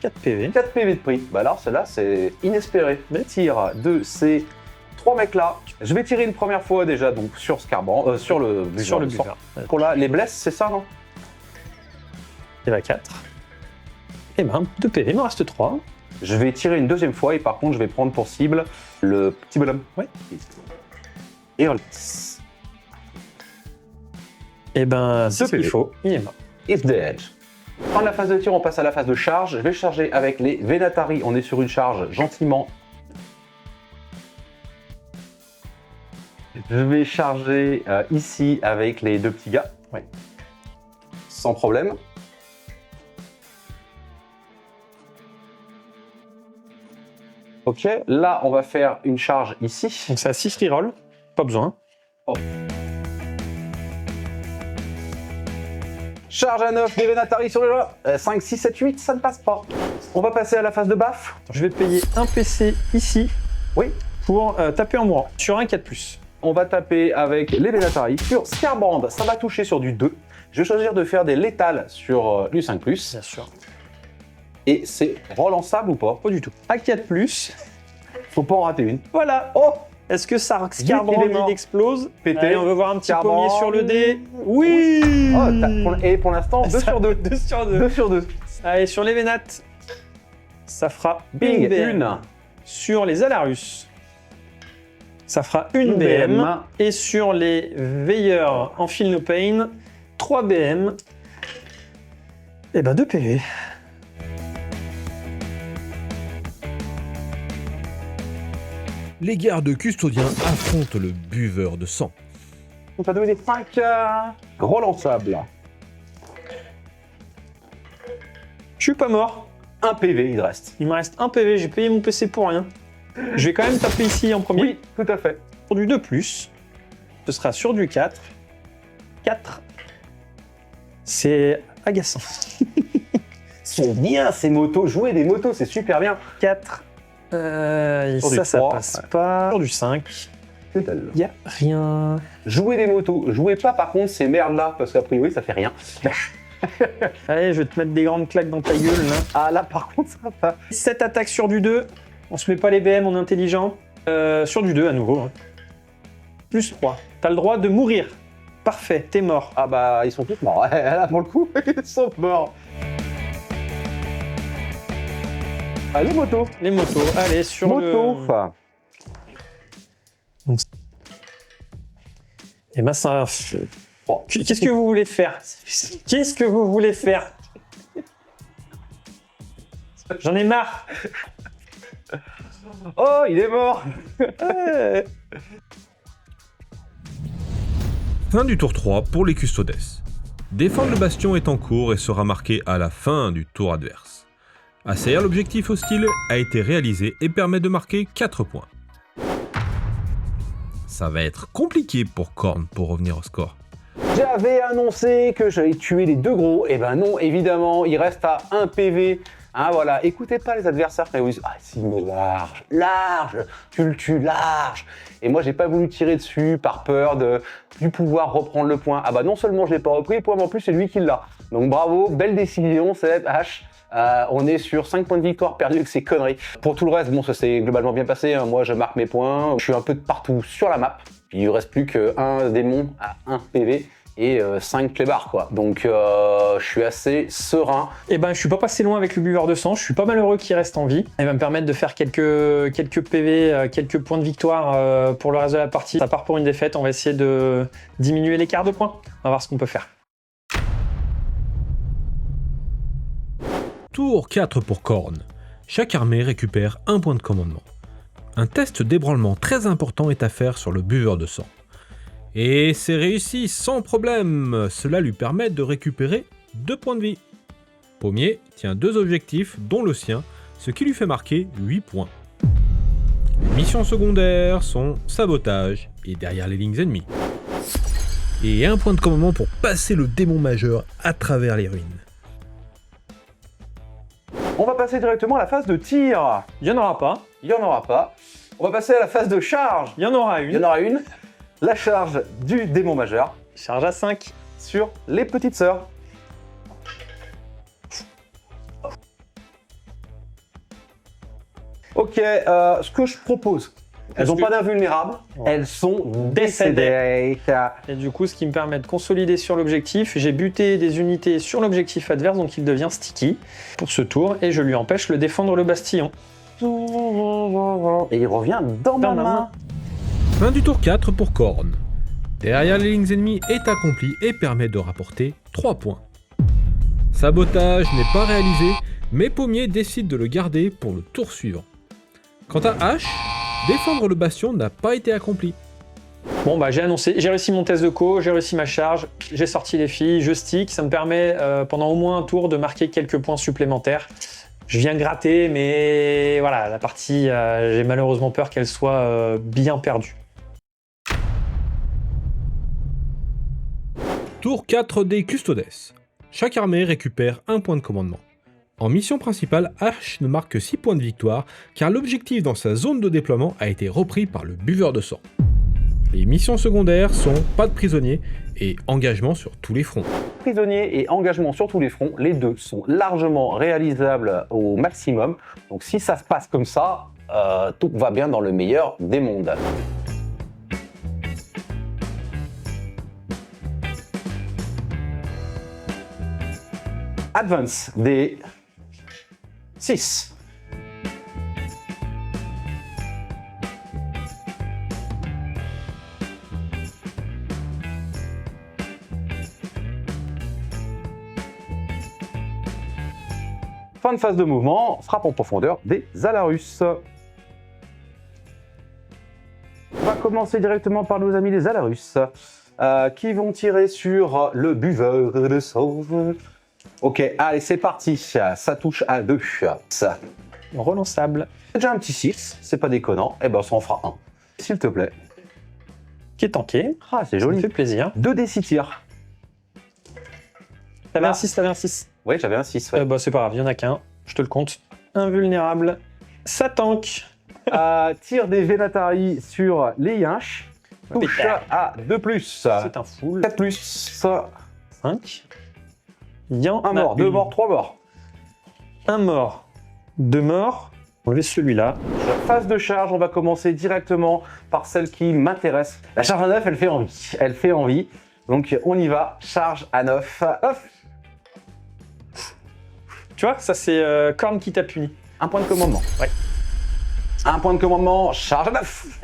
4 PV. 4 PV de prix. Bah alors celle-là c'est inespéré. Tir de ces 3 mecs là. Je vais tirer une première fois déjà donc sur Skarbrand, sur le buveur. Pour là, les blesses, c'est ça non? Et bah 4. Et ben 2 PV, il me reste 3. Je vais tirer une deuxième fois et par contre je vais prendre pour cible le petit bonhomme. Ouais. Et on Et ben c'est ce qu'il PV. faut. Il est mort. It's dead. En la phase de tir, on passe à la phase de charge. Je vais charger avec les Venatari. On est sur une charge gentiment. Je vais charger ici avec les 2 petits gars. Ouais. Sans problème. Ok, là on va faire une charge ici. Donc c'est à 6 reroll. Pas besoin. Charge à 9 des Venatari sur le jeu. 5, 6, 7, 8, ça ne passe pas. On va passer à la phase de baffe. Je vais payer un PC ici. Oui. Pour taper en mourant. Sur un 4+. On va taper avec les Venatari sur Skarbrand. Ça va toucher sur du 2. Je vais choisir de faire des létales sur du 5+. Bien sûr. Et c'est relançable ou pas? Pas du tout. À 4+. Faut pas en rater une. Voilà. Oh! Est-ce que ça il Skarbrand est mort. il explose? Pété. Allez, on veut voir un petit Skarbrand. pommier sur le dé. Oui. Oh, et pour l'instant, 2 sur 2. 2 sur 2. 2 sur 2. Allez, sur les Vénates, ça fera Bing, une BM. une. Sur les Alarus, ça fera une BM. Et sur les Veilleurs en Feel No Pain, 3 BM. Et ben 2 PV. Les gardes custodiens affrontent le buveur de sang. On va donner des 5 relançables. Je suis pas mort. 1 PV, il reste. Il me reste 1 PV, j'ai payé mon PC pour rien. Je vais quand même taper ici en premier. Oui, tout à fait. Sur du 2+, ce sera sur du 4. 4. C'est agaçant. Sont bien ces motos. Jouer des motos, c'est super bien. 4. Et Sur du ça 3, passe ouais. pas. Sur du 5. C'est elle. Y a rien. Jouer des motos. Jouez pas par contre ces merdes là, parce qu'a priori ça fait rien. Allez, je vais te mettre des grandes claques dans ta gueule, là. Ah là par contre ça va. 7 attaques sur du 2. On se met pas les BM, on est intelligent. Sur du 2 à nouveau. Hein. Plus 3. T'as le droit de mourir. Parfait, t'es mort. Ah bah ils sont tous morts. Là pour le coup, ils sont morts. Ah les motos. Les motos. Allez, sur Moto. le... Et ben ça... Qu'est-ce que vous voulez faire? Qu'est-ce que vous voulez faire? J'en ai marre. Oh il est mort. Fin du tour 3 pour les custodes. Défendre le bastion est en cours et sera marqué à la fin du tour adverse. ACR, l'objectif hostile, a été réalisé et permet de marquer 4 points. Ça va être compliqué pour Khorne pour revenir au score. J'avais annoncé que j'allais tuer les 2 gros. Et ben non, évidemment, il reste à 1 PV Ah voilà, écoutez pas les adversaires quand ils vous disent « Ah si, mais large, tu le tues large !» Et moi, j'ai pas voulu tirer dessus par peur du pouvoir reprendre le point. Ah bah non seulement je l'ai pas repris le point, mais en plus c'est lui qui l'a. Donc bravo, belle décision, Seb H. On est sur 5 points de victoire perdus avec ces conneries. Pour tout le reste, bon, ça s'est globalement bien passé. Hein. Moi, je marque mes points. Je suis un peu de partout sur la map. Puis, il ne reste plus qu'un démon à 1 PV et 5 clébards, quoi. Donc, je suis assez serein. Eh ben, je suis pas passé loin avec le buveur de sang. Je suis pas malheureux qu'il reste en vie. Il va me permettre de faire quelques PV, quelques points de victoire pour le reste de la partie. Ça part pour une défaite. On va essayer de diminuer l'écart de points. On va voir ce qu'on peut faire. Tour 4 pour Khorne. Chaque armée récupère un point de commandement. Un test d'ébranlement très important est à faire sur le buveur de sang. Et c'est réussi sans problème. Cela lui permet de récupérer 2 points de vie. Pommier tient 2 objectifs, dont le sien, ce qui lui fait marquer 8 points. Les missions secondaires sont sabotage et derrière les lignes ennemies. Et un point de commandement pour passer le démon majeur à travers les ruines. On va passer directement à la phase de tir. Il y en aura pas. Il n'y en aura pas. On va passer à la phase de charge. Il y en aura Il y une. en aura une. La charge du démon majeur Charge à 5. sur les petites sœurs. Ok, ce que je propose, elles n'ont pas d'invulnérable, elles sont décédées. Et du coup, ce qui me permet de consolider sur l'objectif, j'ai buté des unités sur l'objectif adverse, donc il devient sticky pour ce tour, et je lui empêche de défendre le bastillon. Et il revient dans ma main. Fin du tour 4 pour Khorne. Derrière les lignes ennemies est accompli et permet de rapporter 3 points. Sabotage n'est pas réalisé, mais Pommier décide de le garder pour le tour suivant. Quant à H, défendre le bastion n'a pas été accompli. Bon bah j'ai annoncé, j'ai réussi mon test de co, j'ai réussi ma charge, j'ai sorti les filles, je stick, ça me permet pendant au moins un tour de marquer quelques points supplémentaires. Je viens gratter, mais voilà, la partie, j'ai malheureusement peur qu'elle soit bien perdue. Tour 4 des Custodes. Chaque armée récupère un point de commandement. En mission principale, H ne marque que 6 points de victoire, car l'objectif dans sa zone de déploiement a été repris par le buveur de sang. Les missions secondaires sont pas de prisonniers et engagement sur tous les fronts. Prisonnier et engagement sur tous les fronts, les deux sont largement réalisables au maximum. Donc si ça se passe comme ça, tout va bien dans le meilleur des mondes. Advance des 6. Fin de phase de mouvement, frappe en profondeur des Alarus. On va commencer directement par nos amis les Alarus, qui vont tirer sur le buveur de sang. Ok, allez, c'est parti. Ça touche à 2. Ça. Relançable. C'est déjà un petit 6, c'est pas déconnant. Eh ben, ça en fera 1. S'il te plaît. Qui est tanké. Ah, c'est Ça me joli. fait plaisir. 2 des 6 tirs. T'avais un 6, t'avais un 6. Oui, j'avais un 6. Ouais. Bah c'est pas grave, il y en a qu'un. Je te le compte. Invulnérable. Ça tank. Tir des Vénatari sur les Yinches. Touche Pétard. à 2+. C'est un full. 4+. 5. Il y en Un a mort, 2 une. morts, 3 morts. Un mort. 2 morts. On laisse celui-là. Phase de charge, on va commencer directement par celle qui m'intéresse. La charge à 9, elle fait envie. Elle fait envie. Donc on y va. Charge à 9. Hop. Tu vois, ça c'est Khorne qui t'a puni. Un point de commandement. Ouais. Un point de commandement. Charge à 9.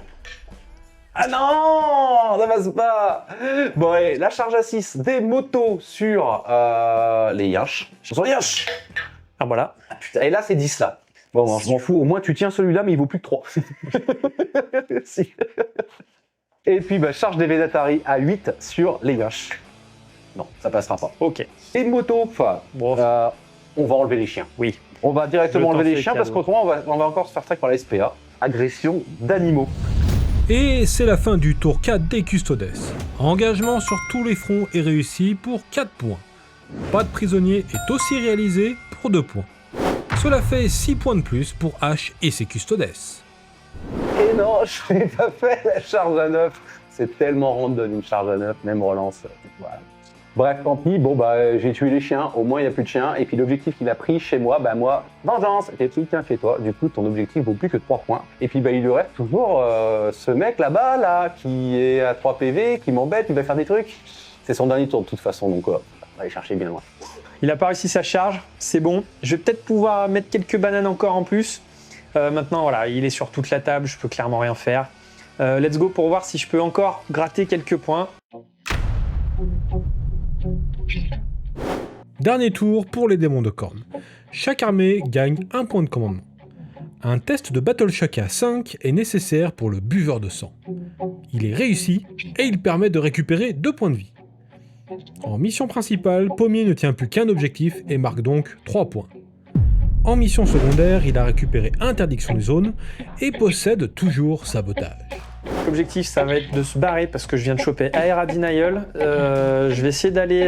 Ah non, ça passe pas. Bon, allez, la charge à 6 des motos sur les Yinches. Sur les Yinches. Ah voilà. Ah, putain, et là, c'est 10 là. Bon, je m'en fous. Au moins, tu tiens celui-là, mais il vaut plus que 3. Si. Et puis, bah, charge des Vénatari à 8 sur les Yinches. Non, ça passera pas. Ok. Et moto, enfin, Bon. on va enlever les chiens. Oui. On va directement Je t'en enlever les fais chiens parce cadeau. qu'autrement, on va encore se faire traquer par la SPA. Agression d'animaux. Et c'est la fin du tour 4 des Custodes. Engagement sur tous les fronts est réussi pour 4 points. Pas de prisonnier est aussi réalisé pour 2 points. Cela fait 6 points de plus pour H et ses custodes. Et non, je n'ai pas fait la charge à 9. C'est tellement random une charge à 9, même relance. Voilà. Bref, tant pis, bon bah j'ai tué les chiens, au moins il n'y a plus de chiens. Et puis l'objectif qu'il a pris chez moi, bah moi, vengeance, j'ai tout tiens chez toi. Du coup, ton objectif vaut plus que 3 points. Et puis bah il lui reste toujours ce mec là-bas, là, qui est à 3 PV, qui m'embête, il va faire des trucs. C'est son dernier tour de toute façon, donc on va aller chercher bien loin. Il n'a pas réussi sa charge, c'est bon. Je vais peut-être pouvoir mettre quelques bananes encore en plus. Maintenant, voilà, il est sur toute la table, je peux clairement rien faire. Let's go pour voir si je peux encore gratter quelques points. Dernier tour pour les démons de corne. Chaque armée gagne un point de commandement. Un test de Battle Shaka 5 est nécessaire pour le buveur de sang. Il est réussi et il permet de récupérer 2 points de vie. En mission principale, Pommier ne tient plus qu'un objectif et marque donc 3 points. En mission secondaire, il a récupéré interdiction des zones et possède toujours sabotage. L'objectif, ça va être de se barrer parce que je viens de choper Aera Denial. Je vais essayer d'aller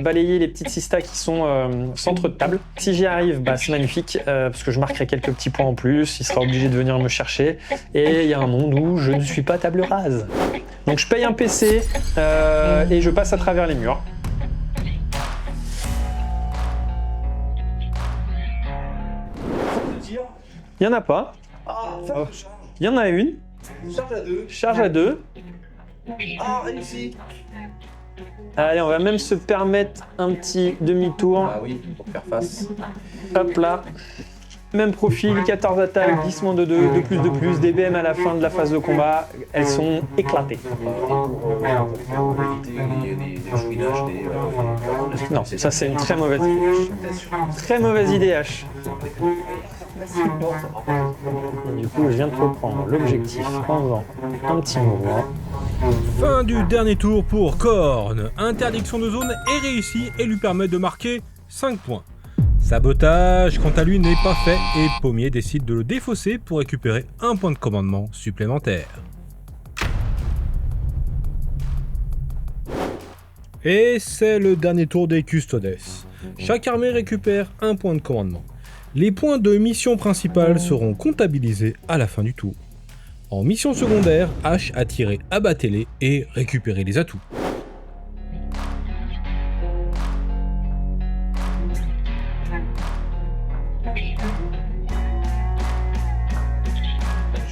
balayer les petites sistas qui sont centre de table. Si j'y arrive, bah, c'est magnifique parce que je marquerai quelques petits points en plus. Il sera obligé de venir me chercher. Et il y a un monde où je ne suis pas table rase. Donc je paye un PC et je passe à travers les murs. Il n'y en a pas. Il y en a une. Charge à 2. Charge à 2. Ah, réussi. Allez, on va même se permettre un petit demi-tour. Ah oui, pour faire face. Hop là. Même profil, 14 attaques, glissement de 2, de plus, des BM à la fin de la phase de combat. Elles sont éclatées. Non, ça c'est une très mauvaise idée. Très mauvaise idée, H. Et du coup, je viens de reprendre l'objectif en faisant un petit mouvement. Fin du dernier tour pour Korn. Interdiction de zone est réussie et lui permet de marquer 5 points. Sabotage, quant à lui, n'est pas fait et Pommier décide de le défausser pour récupérer un point de commandement supplémentaire. Et c'est le dernier tour des custodes. Chaque armée récupère un point de commandement. Les points de mission principale seront comptabilisés à la fin du tour. En mission secondaire, H a tiré abattez-les et récupéré les atouts.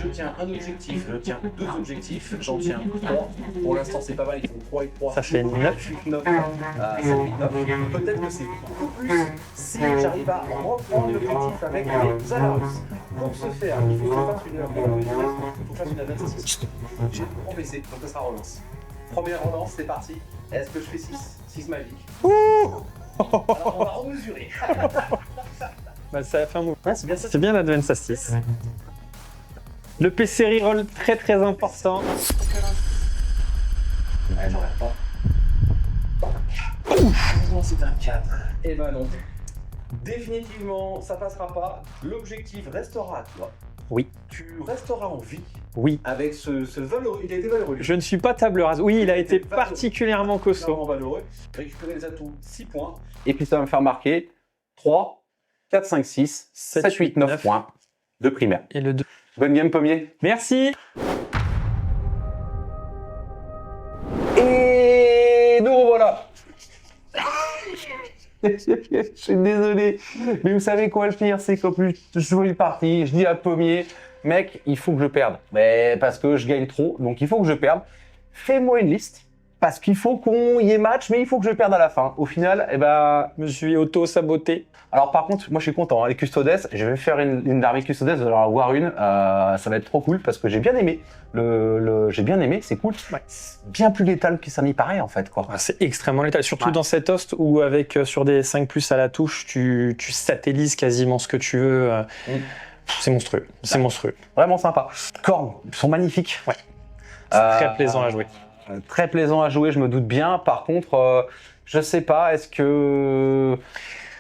Je tiens un objectif, je tiens 2 objectifs, j'en tiens 3. Pour l'instant, c'est pas mal, ils font 3 et 3. Ça fait 9. 8, 9. Ça fait 9. Peut-être que c'est beaucoup plus si j'arrive à reprendre l'objectif avec les Alarus. Pour ce faire, il faut que je fasse une advance 6. J'ai mon PC, donc ça sera relance. Première relance, c'est parti. Est-ce que je fais 6 6 magiques. Alors on va remesurer. Bah, ça a fait un mouvement. Ouais, c'est bien ça. C'est bien l'Advance à 6. Le PC reroll très très important. Ouais, j'aurais pas. Non, c'est un 4. Eh ben non. Définitivement, ça passera pas. L'objectif restera à toi. Oui. Tu resteras en vie Oui. avec ce valeureux. Il a été valeureux. Je ne suis pas table rase. Oui, il a été particulièrement costaud. Vraiment valeureux. Récupérer les atouts, 6 points. Et puis ça va me faire marquer 3, 4, 5, 6, 7, 8, 9 points de primaire. Et le 2. Bonne game, Pommier. Merci. Et nous revoilà. Je suis désolé, mais vous savez quoi le pire, c'est qu'en plus je joue une partie, je dis à Pommier, mec, il faut que je perde, mais parce que je gagne trop, donc il faut que je perde. Fais-moi une liste, parce qu'il faut qu'on y ait match, mais il faut que je perde à la fin. Au final, eh ben, Je me suis auto-saboté. alors par contre, moi je suis content, hein, les Custodes, je vais faire une armée Custodes, vous allez en voir une, ça va être trop cool, parce que j'ai bien aimé, j'ai bien aimé, c'est cool. Ouais. Bien plus létal que ça n'y paraît en fait, quoi. Ah, c'est extrêmement létal, surtout Ouais. dans cet host où avec sur des 5+ à la touche, tu satellises quasiment ce que tu veux. C'est monstrueux, c'est monstrueux. Vraiment sympa. Korn, ils sont magnifiques. Ouais. C'est très plaisant à jouer. Très plaisant à jouer, je me doute bien. Par contre, je sais pas, est-ce que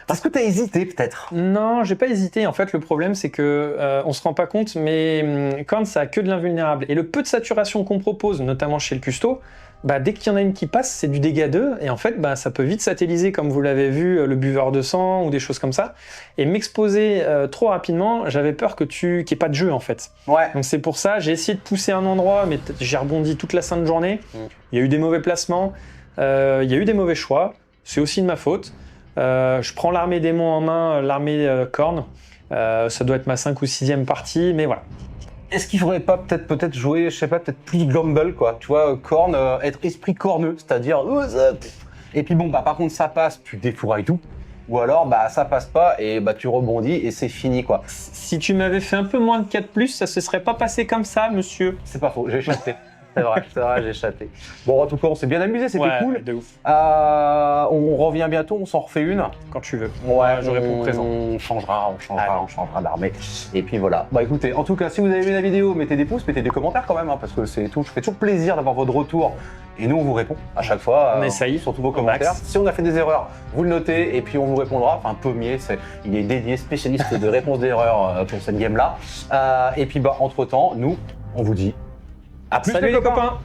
t'as hésité peut-être? Non, j'ai pas hésité. En fait, le problème, c'est que on se rend pas compte, mais Korn, ça a que de l'invulnérable. Et le peu de saturation qu'on propose, notamment chez le custo, bah, dès qu'il y en a une qui passe, c'est du dégât 2, et en fait, bah, ça peut vite satelliser, comme vous l'avez vu, le buveur de sang ou des choses comme ça. Et m'exposer trop rapidement, j'avais peur qu'il n'y ait pas de jeu, en fait. Ouais. Donc c'est pour ça, j'ai essayé de pousser un endroit, mais j'ai rebondi toute la sainte journée. Il y a eu des mauvais placements, il y a eu des mauvais choix, c'est aussi de ma faute. Je prends l'armée démon en main, l'armée corne. Ça doit être ma 5 ou 6e partie, mais voilà. Est-ce qu'il faudrait pas peut-être jouer, je sais pas, peut-être plus Grumble, quoi. Tu vois, corne, être esprit corneux, c'est-à-dire... Et puis bon, bah par contre, ça passe, tu défourailles tout. Ou alors, bah ça passe pas et bah tu rebondis et c'est fini, quoi. Si tu m'avais fait un peu moins de 4+, ça se serait pas passé comme ça, monsieur. C'est pas faux, j'ai chaté. C'est vrai, j'ai chaté. Bon, en tout cas, on s'est bien amusé, c'était cool. De ouf. On revient bientôt, on s'en refait une. Quand tu veux. Ouais, je réponds présent. On changera d'armée. Et puis voilà. Bah écoutez, en tout cas, si vous avez aimé la vidéo, mettez des pouces, mettez des commentaires quand même, hein, parce que c'est tout. Je fais toujours plaisir d'avoir votre retour. Et nous, on vous répond à chaque fois. On essaye. Surtout vos commentaires. Si on a fait des erreurs, vous le notez et puis on vous répondra. Enfin, Pommier, il est dédié, spécialiste de réponse d'erreurs pour cette game-là. Et puis, bah, entre-temps, nous, on vous dit à plus Salut les copains.